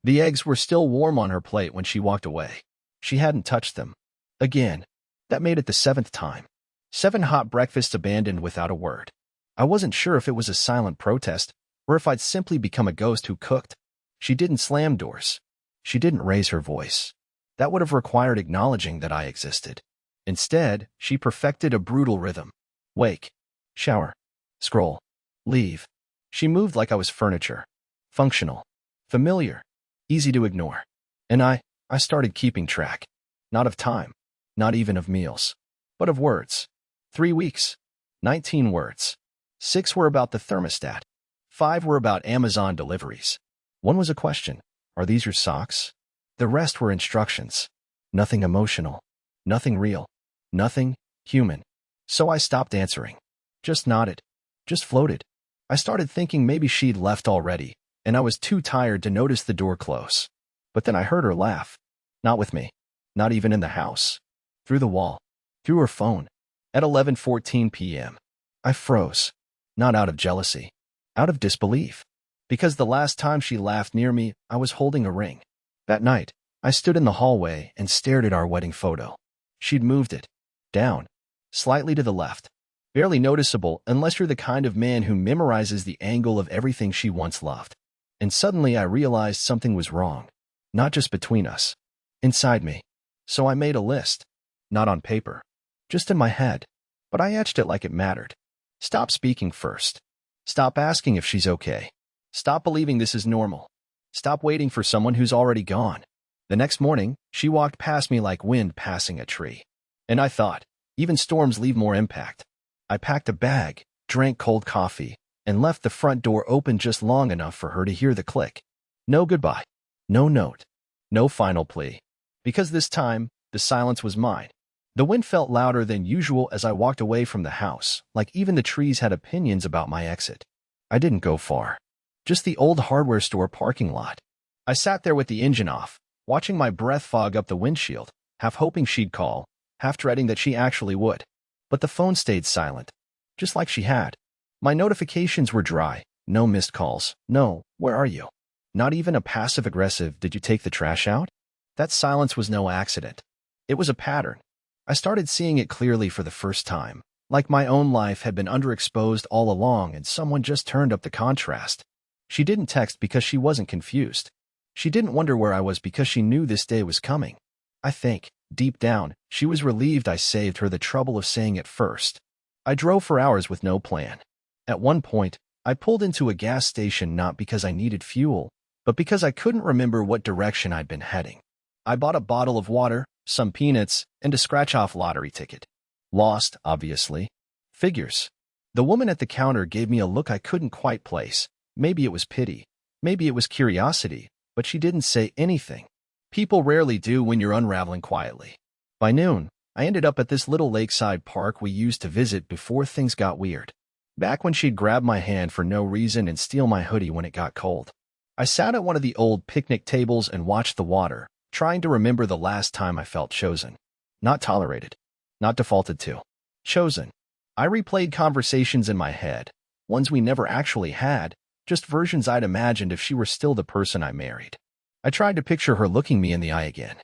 The eggs were still warm on her plate when she walked away. She hadn't touched them. Again. That made it the 7th time. 7 hot breakfasts abandoned without a word. I wasn't sure if it was a silent protest or if I'd simply become a ghost who cooked. She didn't slam doors. She didn't raise her voice. That would have required acknowledging that I existed. Instead, she perfected a brutal rhythm. Wake. Shower. Scroll. Leave. She moved like I was furniture. Functional. Familiar. Easy to ignore. And I started keeping track. Not of time. Not even of meals. But of words. 3 weeks. 19 words. 6 were about the thermostat. 5 were about Amazon deliveries. 1 was a question. Are these your socks? The rest were instructions. Nothing emotional. Nothing real. Nothing human. So I stopped answering. Just nodded. Just floated. I started thinking maybe she'd left already, and I was too tired to notice the door close. But then I heard her laugh. Not with me. Not even in the house. Through the wall. Through her phone. At 11:14 p.m. I froze. Not out of jealousy. Out of disbelief. Because the last time she laughed near me, I was holding a ring. That night, I stood in the hallway and stared at our wedding photo. She'd moved it. Down. Slightly to the left. Barely noticeable unless you're the kind of man who memorizes the angle of everything she once loved. And suddenly I realized something was wrong. Not just between us. Inside me. So I made a list. Not on paper. Just in my head. But I etched it like it mattered. Stop speaking first. Stop asking if she's okay. Stop believing this is normal. Stop waiting for someone who's already gone. The next morning, she walked past me like wind passing a tree. And I thought, even storms leave more impact. I packed a bag, drank cold coffee, and left the front door open just long enough for her to hear the click. No goodbye. No note. No final plea. Because this time, the silence was mine. The wind felt louder than usual as I walked away from the house, like even the trees had opinions about my exit. I didn't go far. Just the old hardware store parking lot. I sat there with the engine off, watching my breath fog up the windshield, half hoping she'd call, half dreading that she actually would. But the phone stayed silent, just like she had. My notifications were dry, no missed calls, no, where are you? Not even a passive-aggressive, did you take the trash out? That silence was no accident. It was a pattern. I started seeing it clearly for the first time, like my own life had been underexposed all along and someone just turned up the contrast. She didn't text because she wasn't confused. She didn't wonder where I was because she knew this day was coming. I think, deep down, she was relieved I saved her the trouble of saying it first. I drove for hours with no plan. At one point, I pulled into a gas station not because I needed fuel, but because I couldn't remember what direction I'd been heading. I bought a bottle of water, some peanuts, and a scratch-off lottery ticket. Lost, obviously. Figures. The woman at the counter gave me a look I couldn't quite place. Maybe it was pity. Maybe it was curiosity, but she didn't say anything. People rarely do when you're unraveling quietly. By noon, I ended up at this little lakeside park we used to visit before things got weird. Back when she'd grab my hand for no reason and steal my hoodie when it got cold. I sat at one of the old picnic tables and watched the water, trying to remember the last time I felt chosen. Not tolerated. Not defaulted to. Chosen. I replayed conversations in my head, ones we never actually had, just versions I'd imagined if she were still the person I married. I tried to picture her looking me in the eye again.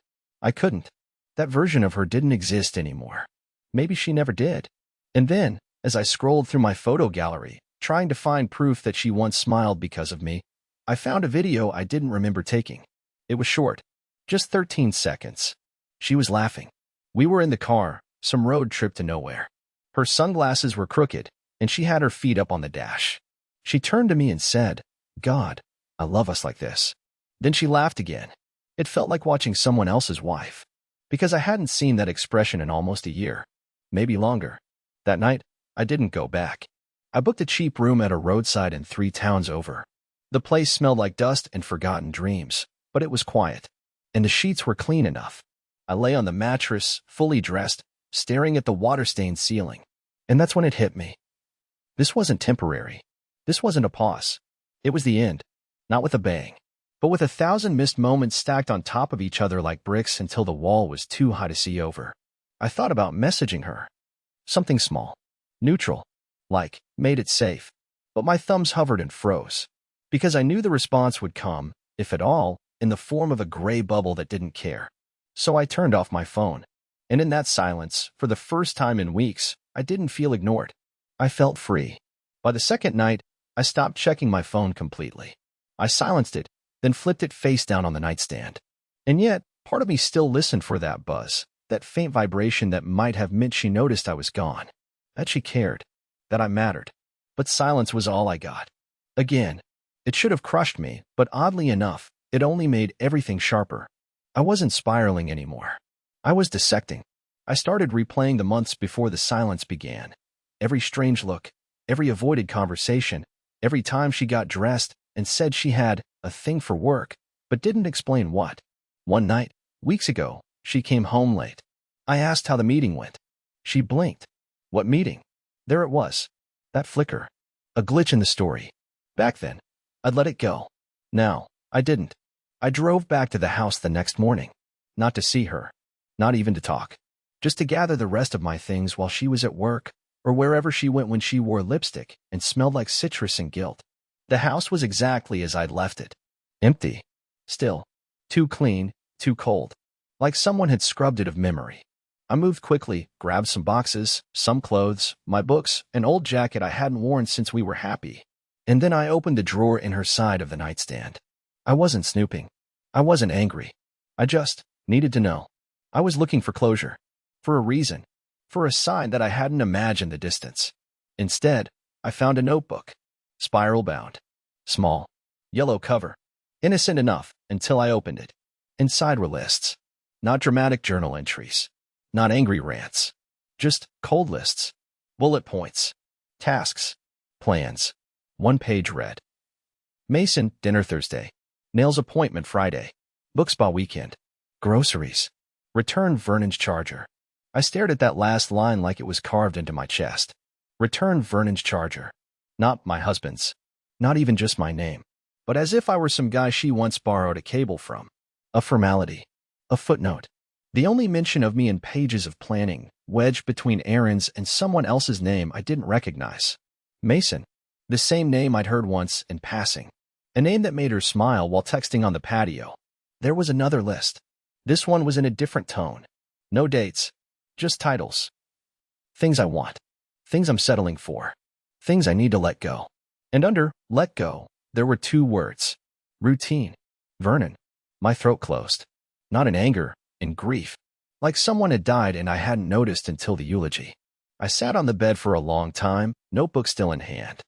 I couldn't. That version of her didn't exist anymore. Maybe she never did. And then, as I scrolled through my photo gallery, trying to find proof that she once smiled because of me, I found a video I didn't remember taking. It was short. Just 13 seconds. She was laughing. We were in the car, some road trip to nowhere. Her sunglasses were crooked, and she had her feet up on the dash. She turned to me and said, "God, I love us like this." Then she laughed again. It felt like watching someone else's wife. Because I hadn't seen that expression in almost a year. Maybe longer. That night, I didn't go back. I booked a cheap room at a roadside in 3 towns over. The place smelled like dust and forgotten dreams, but it was quiet. And the sheets were clean enough. I lay on the mattress, fully dressed, staring at the water-stained ceiling. And that's when it hit me. This wasn't temporary. This wasn't a pause. It was the end. Not with a bang, but with 1,000 missed moments stacked on top of each other like bricks until the wall was too high to see over. I thought about messaging her. Something small. Neutral. Like, made it safe. But my thumbs hovered and froze. Because I knew the response would come, if at all, in the form of a gray bubble that didn't care. So I turned off my phone. And in that silence, for the first time in weeks, I didn't feel ignored. I felt free. By the second night, I stopped checking my phone completely. I silenced it, then flipped it face down on the nightstand. And yet, part of me still listened for that buzz, that faint vibration that might have meant she noticed I was gone, that she cared, that I mattered. But silence was all I got. Again, it should have crushed me, but oddly enough, it only made everything sharper. I wasn't spiraling anymore. I was dissecting. I started replaying the months before the silence began. Every strange look, every avoided conversation, every time she got dressed and said she had a thing for work, but didn't explain what. One night, weeks ago, she came home late. I asked how the meeting went. She blinked. What meeting? There it was. That flicker. A glitch in the story. Back then, I'd let it go. Now, I didn't. I drove back to the house the next morning. Not to see her. Not even to talk. Just to gather the rest of my things while she was at work, or wherever she went when she wore lipstick and smelled like citrus and guilt. The house was exactly as I'd left it. Empty. Still. Too clean, too cold. Like someone had scrubbed it of memory. I moved quickly, grabbed some boxes, some clothes, my books, an old jacket I hadn't worn since we were happy. And then I opened the drawer in her side of the nightstand. I wasn't snooping. I wasn't angry. I just needed to know. I was looking for closure. For a reason. For a sign that I hadn't imagined the distance. Instead, I found a notebook. Spiral-bound. Small. Yellow cover. Innocent enough until I opened it. Inside were lists. Not dramatic journal entries. Not angry rants. Just cold lists. Bullet points. Tasks. Plans. One page read. Mason, dinner Thursday. Nails appointment Friday. Book spa weekend. Groceries. Return Vernon's charger. I stared at that last line like it was carved into my chest. Return Vernon's charger. Not my husband's. Not even just my name. But as if I were some guy she once borrowed a cable from. A formality. A footnote. The only mention of me in pages of planning, wedged between errands and someone else's name I didn't recognize. Mason. The same name I'd heard once in passing. A name that made her smile while texting on the patio. There was another list. This one was in a different tone. No dates. Just titles. Things I want. Things I'm settling for. Things I need to let go. And under let go, there were two words. Routine. Vernon. My throat closed. Not in anger, in grief. Like someone had died and I hadn't noticed until the eulogy. I sat on the bed for a long time, notebook still in hand.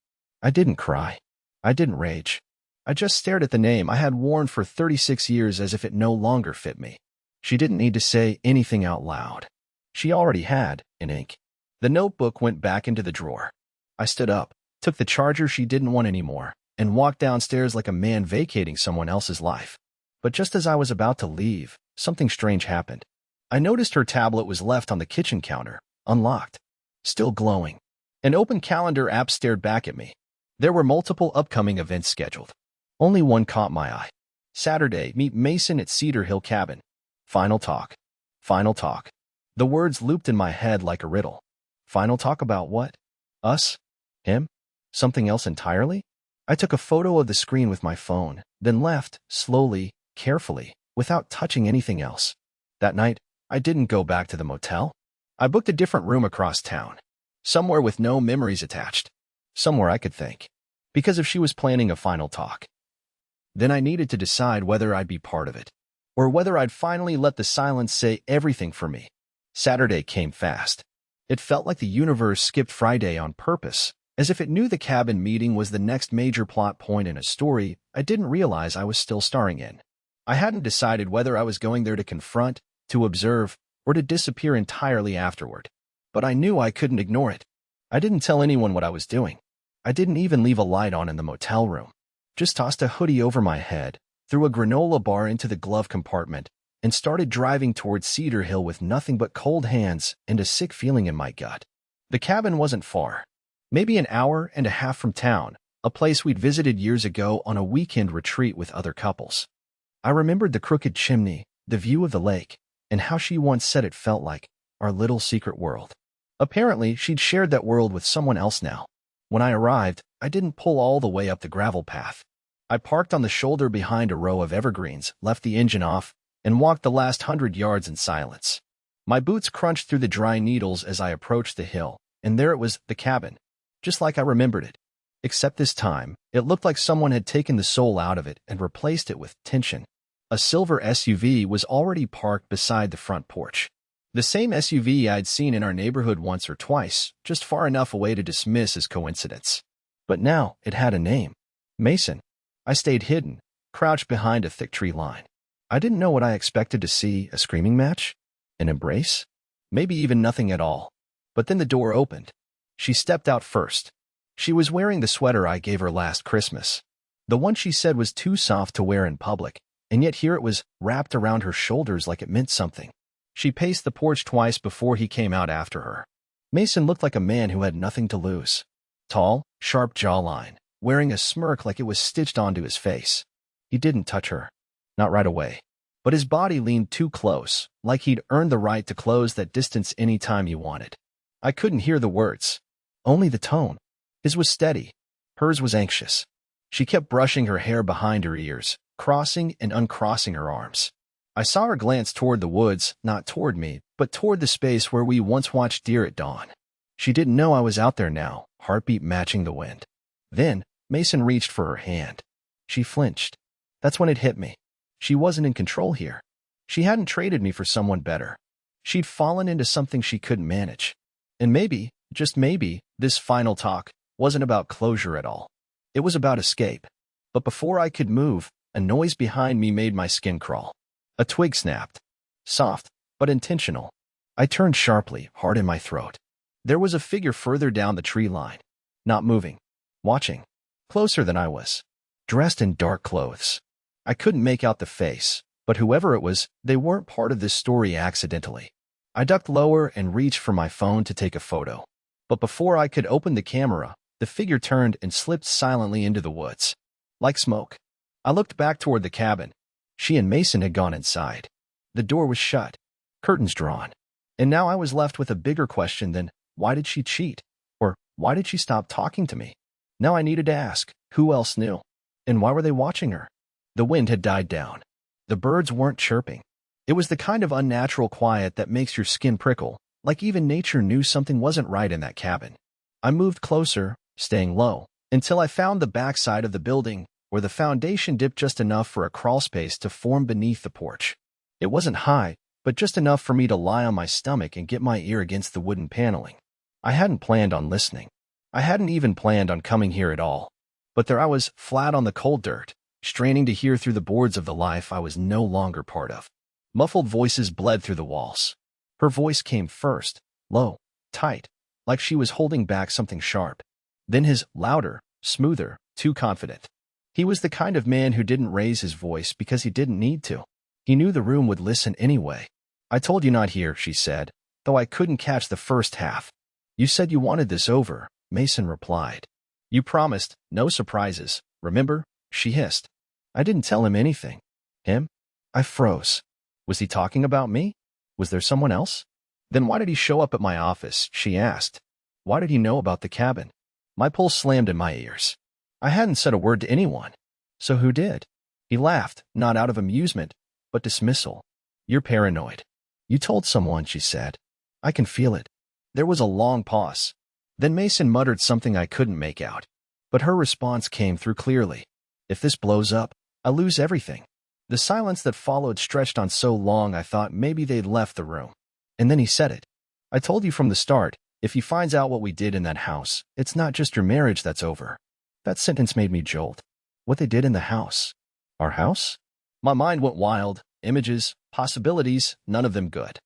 I didn't cry. I didn't rage. I just stared at the name I had worn for 36 years as if it no longer fit me. She didn't need to say anything out loud. She already had, in ink. The notebook went back into the drawer. I stood up, took the charger she didn't want anymore, and walked downstairs like a man vacating someone else's life. But just as I was about to leave, something strange happened. I noticed her tablet was left on the kitchen counter, unlocked. Still glowing. An open calendar app stared back at me. There were multiple upcoming events scheduled. Only one caught my eye. Saturday, meet Mason at Cedar Hill Cabin. Final talk. Final talk. The words looped in my head like a riddle. Final talk about what? Us? Him? Something else entirely? I took a photo of the screen with my phone, then left, slowly, carefully, without touching anything else. That night, I didn't go back to the motel. I booked a different room across town. Somewhere with no memories attached. Somewhere I could think. Because if she was planning a final talk, then I needed to decide whether I'd be part of it, or whether I'd finally let the silence say everything for me. Saturday came fast. It felt like the universe skipped Friday on purpose, as if it knew the cabin meeting was the next major plot point in a story I didn't realize I was still starring in. I hadn't decided whether I was going there to confront, to observe, or to disappear entirely afterward. But I knew I couldn't ignore it. I didn't tell anyone what I was doing. I didn't even leave a light on in the motel room. Just tossed a hoodie over my head, threw a granola bar into the glove compartment, and started driving towards Cedar Hill with nothing but cold hands and a sick feeling in my gut. The cabin wasn't far. Maybe an hour and a half from town, a place we'd visited years ago on a weekend retreat with other couples. I remembered the crooked chimney, the view of the lake, and how she once said it felt like our little secret world. Apparently, she'd shared that world with someone else now. When I arrived, I didn't pull all the way up the gravel path. I parked on the shoulder behind a row of evergreens, left the engine off, and walked the last 100 yards in silence. My boots crunched through the dry needles as I approached the hill, and there it was, the cabin, just like I remembered it. Except this time, it looked like someone had taken the soul out of it and replaced it with tension. A silver SUV was already parked beside the front porch. The same SUV I'd seen in our neighborhood once or twice, just far enough away to dismiss as coincidence. But now it had a name. Mason. I stayed hidden, crouched behind a thick tree line. I didn't know what I expected to see, a screaming match? An embrace? Maybe even nothing at all. But then the door opened. She stepped out first. She was wearing the sweater I gave her last Christmas. The one she said was too soft to wear in public, and yet here it was, wrapped around her shoulders like it meant something. She paced the porch twice before he came out after her. Mason looked like a man who had nothing to lose. Tall, sharp jawline, wearing a smirk like it was stitched onto his face. He didn't touch her. Not right away. But his body leaned too close, like he'd earned the right to close that distance any time he wanted. I couldn't hear the words. Only the tone. His was steady. Hers was anxious. She kept brushing her hair behind her ears, crossing and uncrossing her arms. I saw her glance toward the woods, not toward me, but toward the space where we once watched deer at dawn. She didn't know I was out there now, heartbeat matching the wind. Then, Mason reached for her hand. She flinched. That's when it hit me. She wasn't in control here. She hadn't traded me for someone better. She'd fallen into something she couldn't manage. And maybe, just maybe, this final talk wasn't about closure at all. It was about escape. But before I could move, a noise behind me made my skin crawl. A twig snapped. Soft, but intentional. I turned sharply, heart in my throat. There was a figure further down the tree line. Not moving. Watching. Closer than I was. Dressed in dark clothes. I couldn't make out the face, but whoever it was, they weren't part of this story accidentally. I ducked lower and reached for my phone to take a photo. But before I could open the camera, the figure turned and slipped silently into the woods. Like smoke. I looked back toward the cabin. She and Mason had gone inside. The door was shut, curtains drawn. And now I was left with a bigger question than, why did she cheat? Or, why did she stop talking to me? Now I needed to ask, who else knew? And why were they watching her? The wind had died down. The birds weren't chirping. It was the kind of unnatural quiet that makes your skin prickle, like even nature knew something wasn't right in that cabin. I moved closer, staying low, until I found the backside of the building, where the foundation dipped just enough for a crawl space to form beneath the porch. It wasn't high, but just enough for me to lie on my stomach and get my ear against the wooden paneling. I hadn't planned on listening. I hadn't even planned on coming here at all. But there I was, flat on the cold dirt, straining to hear through the boards of the life I was no longer part of. Muffled voices bled through the walls. Her voice came first, low, tight, like she was holding back something sharp. Then his, louder, smoother, too confident. He was the kind of man who didn't raise his voice because he didn't need to. He knew the room would listen anyway. I told you not here, she said, though I couldn't catch the first half. You said you wanted this over, Mason replied. You promised, no surprises, remember? She hissed. I didn't tell him anything. Him? I froze. Was he talking about me? Was there someone else? Then why did he show up at my office, she asked. Why did he know about the cabin? My pulse slammed in my ears. I hadn't said a word to anyone. So who did? He laughed, not out of amusement, but dismissal. You're paranoid. You told someone, she said. I can feel it. There was a long pause. Then Mason muttered something I couldn't make out. But her response came through clearly. If this blows up, I lose everything. The silence that followed stretched on so long I thought maybe they'd left the room. And then he said it. I told you from the start, if he finds out what we did in that house, it's not just your marriage that's over. That sentence made me jolt. What they did in the house. Our house? My mind went wild. Images, possibilities, none of them good.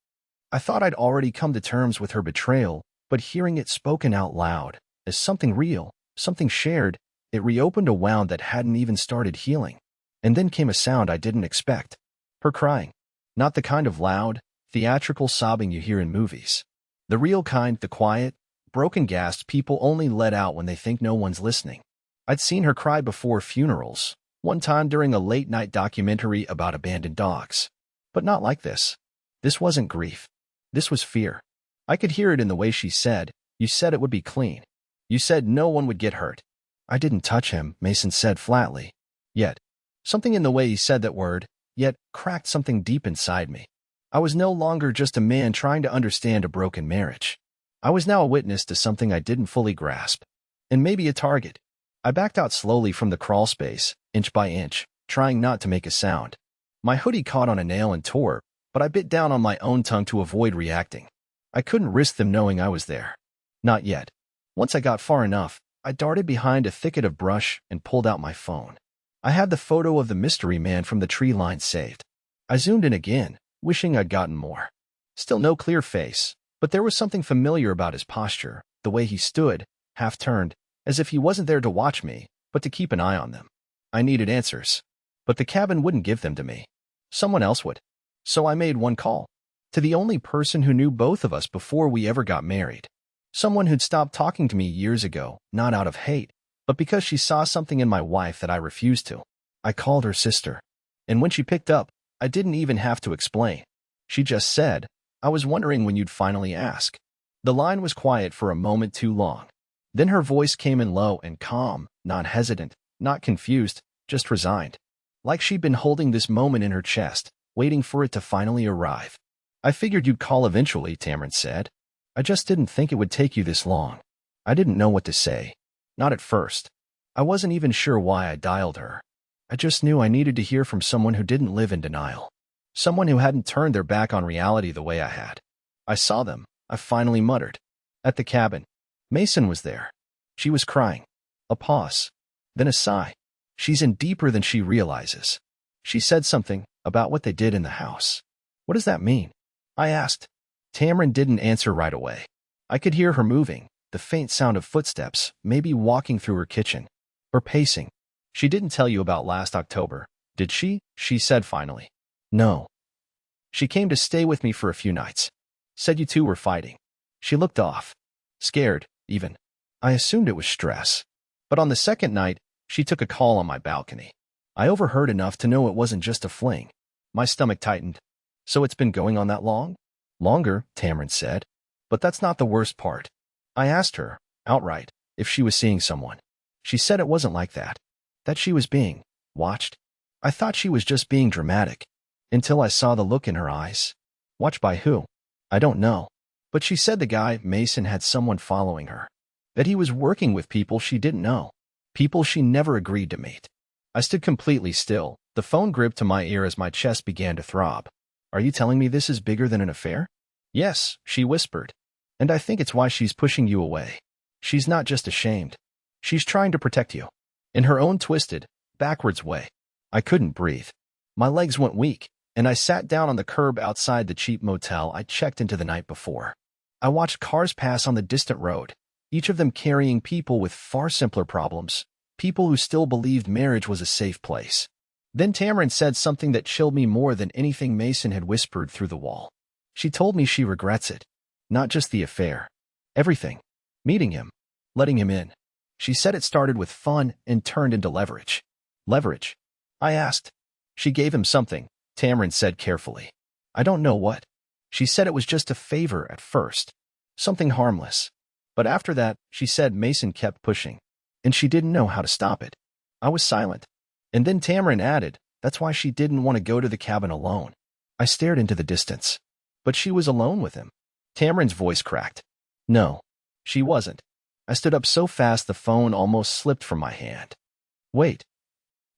I thought I'd already come to terms with her betrayal, but hearing it spoken out loud, as something real, something shared, it reopened a wound that hadn't even started healing. And then came a sound I didn't expect. Her crying. Not the kind of loud, theatrical sobbing you hear in movies. The real kind, the quiet, broken gasps people only let out when they think no one's listening. I'd seen her cry before funerals, one time during a late-night documentary about abandoned dogs. But not like this. This wasn't grief. This was fear. I could hear it in the way she said, you said it would be clean. You said no one would get hurt. I didn't touch him, Mason said flatly. Yet, something in the way he said that word, yet, cracked something deep inside me. I was no longer just a man trying to understand a broken marriage. I was now a witness to something I didn't fully grasp. And maybe a target. I backed out slowly from the crawl space, inch by inch, trying not to make a sound. My hoodie caught on a nail and tore, but I bit down on my own tongue to avoid reacting. I couldn't risk them knowing I was there. Not yet. Once I got far enough, I darted behind a thicket of brush and pulled out my phone. I had the photo of the mystery man from the tree line saved. I zoomed in again, wishing I'd gotten more. Still no clear face, but there was something familiar about his posture, the way he stood, half-turned, as if he wasn't there to watch me, but to keep an eye on them. I needed answers. But the cabin wouldn't give them to me. Someone else would. So I made one call. To the only person who knew both of us before we ever got married. Someone who'd stopped talking to me years ago, not out of hate, but because she saw something in my wife that I refused to. I called her sister. And when she picked up, I didn't even have to explain. She just said, "I was wondering when you'd finally ask." The line was quiet for a moment too long. Then her voice came in low and calm, not hesitant, not confused, just resigned. Like she'd been holding this moment in her chest, waiting for it to finally arrive. "I figured you'd call eventually," Tamron said. "I just didn't think it would take you this long." I didn't know what to say. Not at first. I wasn't even sure why I dialed her. I just knew I needed to hear from someone who didn't live in denial. Someone who hadn't turned their back on reality the way I had. I saw them, I finally muttered. At the cabin. Mason was there. She was crying. A pause. Then a sigh. She's in deeper than she realizes. She said something about what they did in the house. What does that mean? I asked. Tamron didn't answer right away. I could hear her moving, the faint sound of footsteps, maybe walking through her kitchen. Or pacing. "She didn't tell you about last October, did she?" she said finally. "No. She came to stay with me for a few nights. Said you two were fighting." She looked off. Scared, even. I assumed it was stress. But on the second night, she took a call on my balcony. I overheard enough to know it wasn't just a fling. My stomach tightened. "So it's been going on that long?" "Longer," Tamron said. "But that's not the worst part." I asked her, outright, if she was seeing someone. She said it wasn't like that. That she was being watched. I thought she was just being dramatic. Until I saw the look in her eyes. Watched by who? I don't know. But she said the guy, Mason, had someone following her. That he was working with people she didn't know. People she never agreed to meet. I stood completely still, the phone gripped to my ear as my chest began to throb. "Are you telling me this is bigger than an affair?" "Yes," she whispered. "And I think it's why she's pushing you away. She's not just ashamed. She's trying to protect you. In her own twisted, backwards way." I couldn't breathe. My legs went weak, and I sat down on the curb outside the cheap motel I checked into the night before. I watched cars pass on the distant road, each of them carrying people with far simpler problems, people who still believed marriage was a safe place. Then Tamron said something that chilled me more than anything Mason had whispered through the wall. She told me she regrets it. Not just the affair. Everything. Meeting him. Letting him in. She said it started with fun and turned into leverage. Leverage? I asked. She gave him something, Tamron said carefully. I don't know what. She said it was just a favor at first. Something harmless. But after that, she said Mason kept pushing. And she didn't know how to stop it. I was silent. And then Tamron added, that's why she didn't want to go to the cabin alone. I stared into the distance. But she was alone with him. Tamron's voice cracked. No, she wasn't. I stood up so fast the phone almost slipped from my hand. Wait.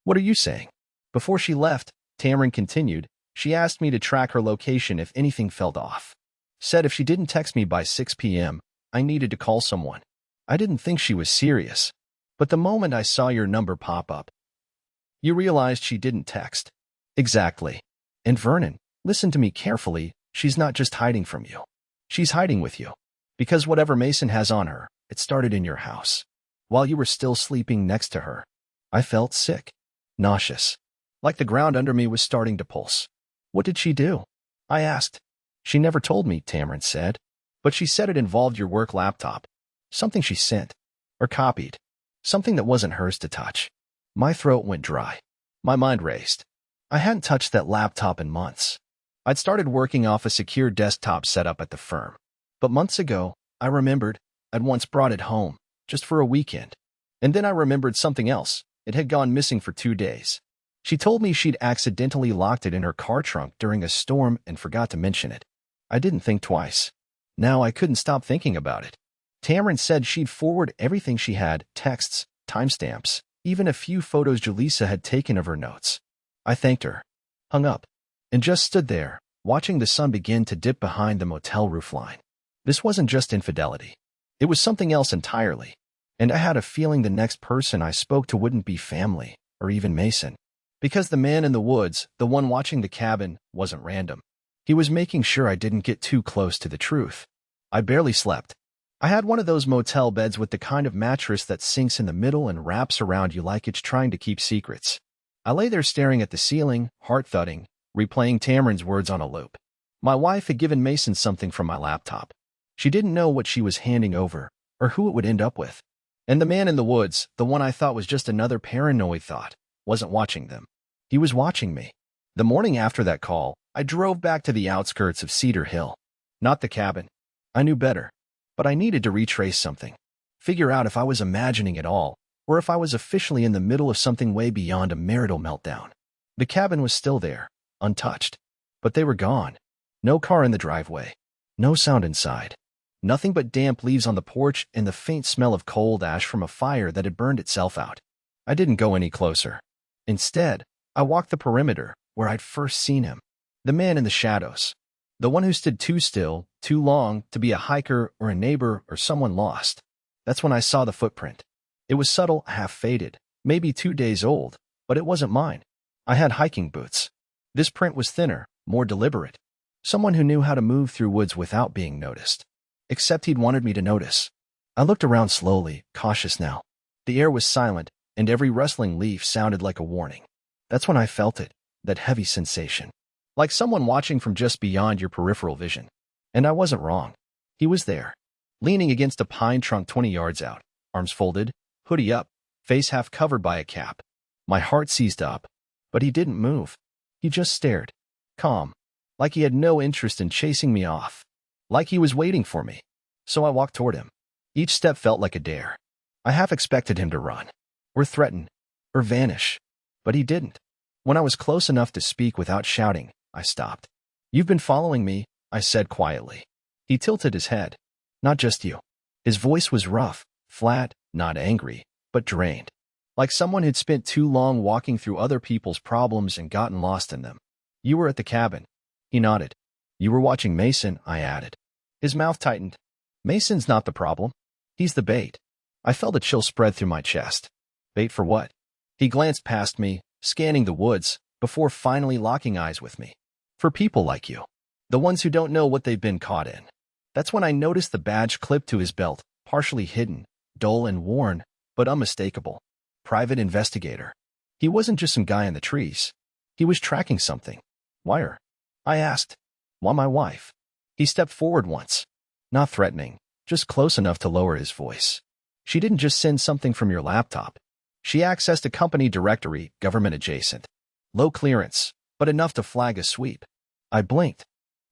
What are you saying? Before she left, Tamron continued, she asked me to track her location if anything felt off. Said if she didn't text me by 6 p.m., I needed to call someone. I didn't think she was serious. But the moment I saw your number pop up, you realized she didn't text. Exactly. And Vernon, listen to me carefully, she's not just hiding from you. She's hiding with you. Because whatever Mason has on her, it started in your house. While you were still sleeping next to her. I felt sick. Nauseous. Like the ground under me was starting to pulse. What did she do? I asked. She never told me, Tamron said. But she said it involved your work laptop. Something she sent. Or copied. Something that wasn't hers to touch. My throat went dry. My mind raced. I hadn't touched that laptop in months. I'd started working off a secure desktop setup at the firm. But months ago, I remembered I'd once brought it home, just for a weekend. And then I remembered something else, It had gone missing for 2 days. She told me she'd accidentally locked it in her car trunk during a storm and forgot to mention it. I didn't think twice. Now I couldn't stop thinking about it. Tamron said she'd forward everything she had, texts, timestamps, even a few photos Jaleesa had taken of her notes. I thanked her, hung up, and just stood there, watching the sun begin to dip behind the motel roofline. This wasn't just infidelity. It was something else entirely. And I had a feeling the next person I spoke to wouldn't be family, or even Mason. Because the man in the woods, the one watching the cabin, wasn't random. He was making sure I didn't get too close to the truth. I barely slept. I had one of those motel beds with the kind of mattress that sinks in the middle and wraps around you like it's trying to keep secrets. I lay there staring at the ceiling, heart thudding, replaying Tamron's words on a loop. My wife had given Mason something from my laptop. She didn't know what she was handing over, or who it would end up with. And the man in the woods, the one I thought was just another paranoid thought, wasn't watching them. He was watching me. The morning after that call, I drove back to the outskirts of Cedar Hill. Not the cabin. I knew better. But I needed to retrace something. Figure out if I was imagining it all, or if I was officially in the middle of something way beyond a marital meltdown. The cabin was still there, untouched. But they were gone. No car in the driveway. No sound inside. Nothing but damp leaves on the porch and the faint smell of cold ash from a fire that had burned itself out. I didn't go any closer. Instead, I walked the perimeter, where I'd first seen him. The man in the shadows. The one who stood too still, too long, to be a hiker or a neighbor or someone lost. That's when I saw the footprint. It was subtle, half-faded, maybe 2 days old, but it wasn't mine. I had hiking boots. This print was thinner, more deliberate. Someone who knew how to move through woods without being noticed. Except he'd wanted me to notice. I looked around slowly, cautious now. The air was silent, and every rustling leaf sounded like a warning. That's when I felt it, that heavy sensation. Like someone watching from just beyond your peripheral vision. And I wasn't wrong. He was there, leaning against a pine trunk 20 yards out, arms folded, hoodie up, face half covered by a cap. My heart seized up, but he didn't move. He just stared, calm, like he had no interest in chasing me off. Like he was waiting for me. So I walked toward him. Each step felt like a dare. I half expected him to run, or threaten, or vanish. But he didn't. When I was close enough to speak without shouting, I stopped. "You've been following me," I said quietly. He tilted his head. "Not just you." His voice was rough, flat, not angry, but drained. Like someone who'd spent too long walking through other people's problems and gotten lost in them. "You were at the cabin." He nodded. "You were watching Mason," I added. His mouth tightened. "Mason's not the problem. He's the bait." I felt a chill spread through my chest. Bait for what? He glanced past me, scanning the woods, before finally locking eyes with me. "For people like you. The ones who don't know what they've been caught in." That's when I noticed the badge clipped to his belt, partially hidden, dull and worn, but unmistakable. Private investigator. He wasn't just some guy in the trees. He was tracking something. "Wire?" I asked. "Why my wife?" He stepped forward once. Not threatening, just close enough to lower his voice. "She didn't just send something from your laptop. She accessed a company directory, government adjacent. Low clearance, but enough to flag a sweep." I blinked.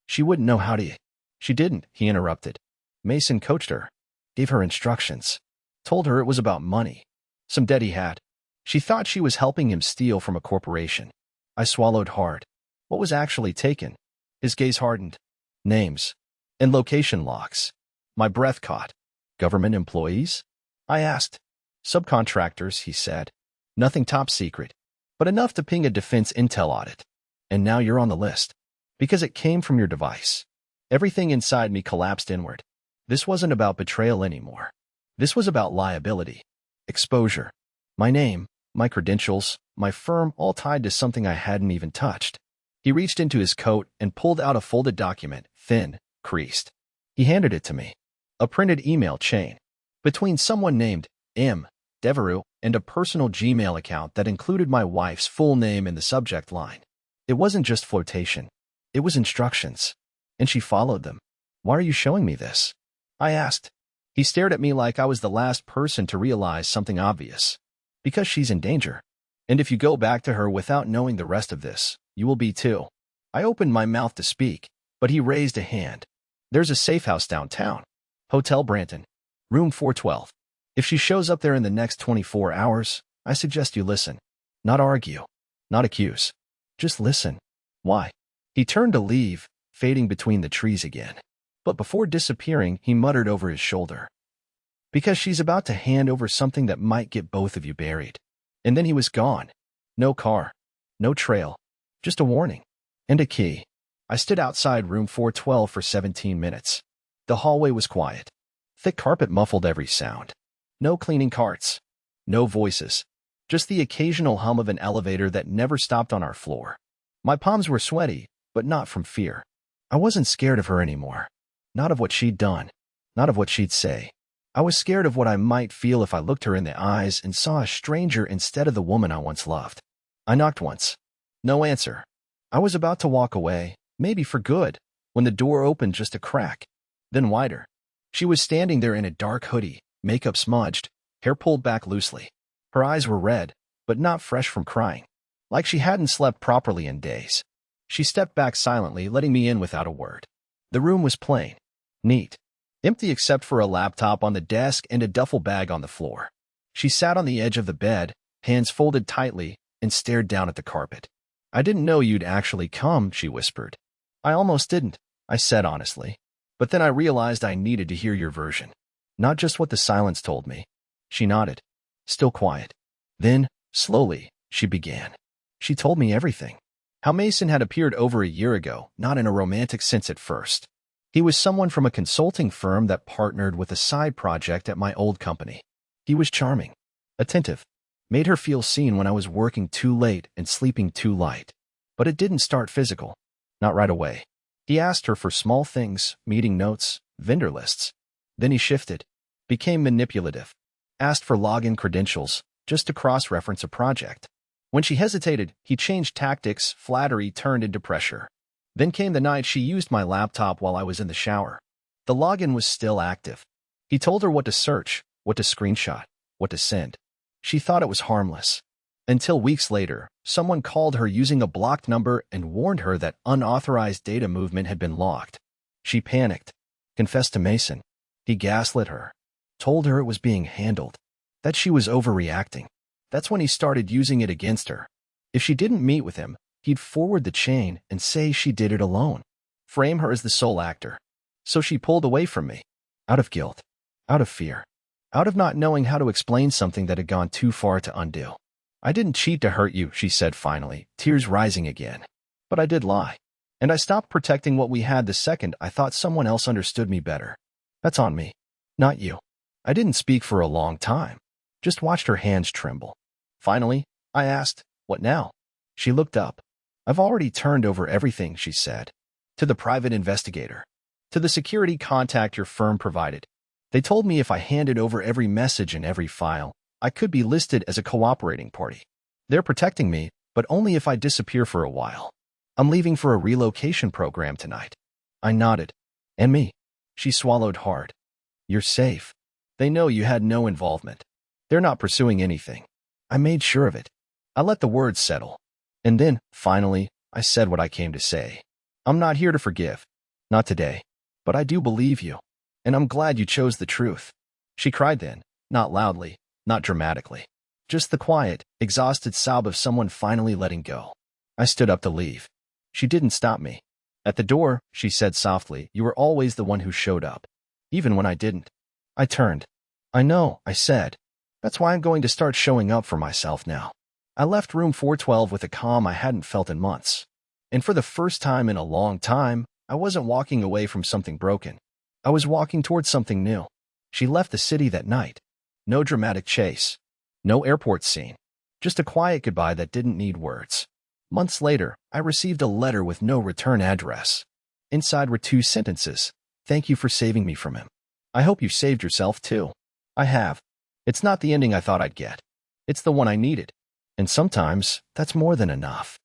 "She wouldn't know how to..." "She didn't," he interrupted. "Mason coached her, gave her instructions, told her it was about money. Some debt he had. She thought she was helping him steal from a corporation." I swallowed hard. What was actually taken? His gaze hardened. "Names. And location logs." My breath caught. "Government employees?" I asked. "Subcontractors," he said. "Nothing top secret, but enough to ping a defense intel audit. And now you're on the list. Because it came from your device." Everything inside me collapsed inward. This wasn't about betrayal anymore. This was about liability. Exposure. My name, my credentials, my firm, all tied to something I hadn't even touched. He reached into his coat and pulled out a folded document, thin, creased. He handed it to me. A printed email chain. Between someone named M. Devereux and a personal Gmail account that included my wife's full name in the subject line. It wasn't just flotation. It was instructions. And she followed them. "Why are you showing me this?" I asked. He stared at me like I was the last person to realize something obvious. "Because she's in danger. And if you go back to her without knowing the rest of this, you will be too." I opened my mouth to speak, but he raised a hand. "There's a safe house downtown. Hotel Branton. Room 412. If she shows up there in the next 24 hours, I suggest you listen. Not argue. Not accuse. Just listen. Why? He turned to leave, fading between the trees again. But before disappearing, he muttered over his shoulder. Because she's about to hand over something that might get both of you buried. And then he was gone. No car. No trail. Just a warning. And a key. I stood outside room 412 for 17 minutes. The hallway was quiet. Thick carpet muffled every sound. No cleaning carts. No voices. Just the occasional hum of an elevator that never stopped on our floor. My palms were sweaty, but not from fear. I wasn't scared of her anymore. Not of what she'd done. Not of what she'd say. I was scared of what I might feel if I looked her in the eyes and saw a stranger instead of the woman I once loved. I knocked once. No answer. I was about to walk away, maybe for good, when the door opened just a crack. Then wider. She was standing there in a dark hoodie, makeup smudged, hair pulled back loosely. Her eyes were red, but not fresh from crying. Like she hadn't slept properly in days. She stepped back silently, letting me in without a word. The room was plain. Neat. Empty except for a laptop on the desk and a duffel bag on the floor. She sat on the edge of the bed, hands folded tightly, and stared down at the carpet. I didn't know you'd actually come, she whispered. I almost didn't, I said honestly. But then I realized I needed to hear your version. Not just what the silence told me. She nodded. Still quiet. Then, slowly, she began. She told me everything. How Mason had appeared over a year ago, not in a romantic sense at first. He was someone from a consulting firm that partnered with a side project at my old company. He was charming, attentive, made her feel seen when I was working too late and sleeping too light. But it didn't start physical. Not right away. He asked her for small things, meeting notes, vendor lists. Then he shifted, became manipulative, asked for login credentials, just to cross-reference a project. When she hesitated, he changed tactics, flattery turned into pressure. Then came the night she used my laptop while I was in the shower. The login was still active. He told her what to search, what to screenshot, what to send. She thought it was harmless. Until weeks later, someone called her using a blocked number and warned her that unauthorized data movement had been locked. She panicked, confessed to Mason. He gaslit her, told her it was being handled, that she was overreacting. That's when he started using it against her. If she didn't meet with him, he'd forward the chain and say she did it alone, frame her as the sole actor. So she pulled away from me, out of guilt, out of fear, out of not knowing how to explain something that had gone too far to undo. I didn't cheat to hurt you, she said finally, tears rising again. But I did lie. And I stopped protecting what we had the second I thought someone else understood me better. That's on me, not you. I didn't speak for a long time, just watched her hands tremble. Finally, I asked, what now? She looked up. I've already turned over everything, she said. To the private investigator. To the security contact your firm provided. They told me if I handed over every message and every file, I could be listed as a cooperating party. They're protecting me, but only if I disappear for a while. I'm leaving for a relocation program tonight. I nodded. And me? She swallowed hard. You're safe. They know you had no involvement. They're not pursuing anything. I made sure of it. I let the words settle. And then, finally, I said what I came to say. I'm not here to forgive. Not today. But I do believe you. And I'm glad you chose the truth. She cried then, not loudly, not dramatically. Just the quiet, exhausted sob of someone finally letting go. I stood up to leave. She didn't stop me. At the door, she said softly, you were always the one who showed up. Even when I didn't. I turned. I know, I said. That's why I'm going to start showing up for myself now. I left room 412 with a calm I hadn't felt in months. And for the first time in a long time, I wasn't walking away from something broken. I was walking towards something new. She left the city that night. No dramatic chase. No airport scene. Just a quiet goodbye that didn't need words. Months later, I received a letter with no return address. Inside were 2 sentences. Thank you for saving me from him. I hope you saved yourself too. I have. It's not the ending I thought I'd get. It's the one I needed. And sometimes, that's more than enough.